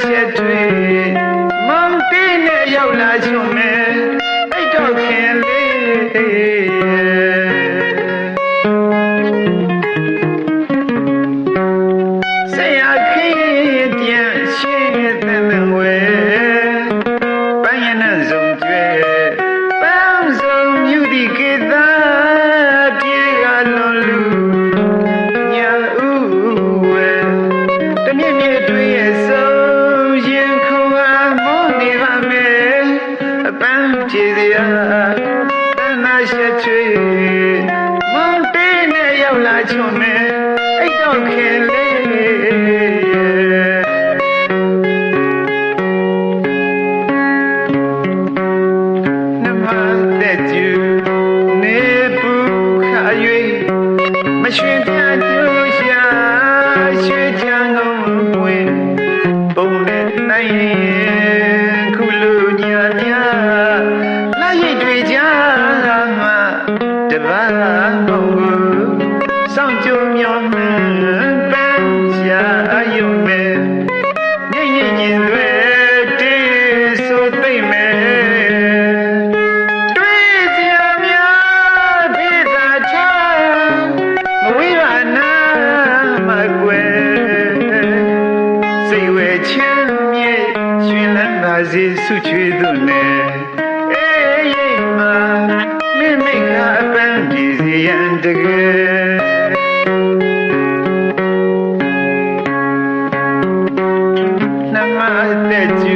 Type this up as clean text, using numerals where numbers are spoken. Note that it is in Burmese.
ရှက်တွေမောင်တင်းနဲ့ရောက်လာချွန်မယ်အိတ်တော့ခင်လေးဆရာခင်ပြန်ရှင်းတဲ့မဝဲပန်းရနဲ့စုံကျွဲပန်းစုံမြူဒီကေသာပြေကလွန်လူညာဥဝဲတမြင့်မြင့်တွေ့ရဲ့ဆုံးရင်ခုံအားမောနေပါမယ်အပန်းပြေစရာတနာရှက်ချွေမောင်တင်းနဲ့ရောက်လာချွန်မယ်အိတ်တော့ခင်လေးနမတဲ့ကျူနေပူခါ၍မရွှင်ပြကျူရှာရွှေချမ်းကုန်ပွင့်ပုံနဲ့နိုင်ခုလူညာညာလာရိတ်တွေကြားမှတပါးမဟုတ်စောင့်ကြုံမျောမှန်းပန်းရှာအယုံမဲ့ညင်ညင်ညင်တွေတေးဆိုသိမ့်မယ်တွေ့စရာများပြေသာချမဝိပါနာမကွယ်စိတ်ဝဲချမ်းမြေရွှင်လန်းပါစေဆုချွေသူနဲ့အေးရိတ်မှာမင်းမိတ်ကအပန်းပြေစီရန်တကယ်နမတဲ့ကျူ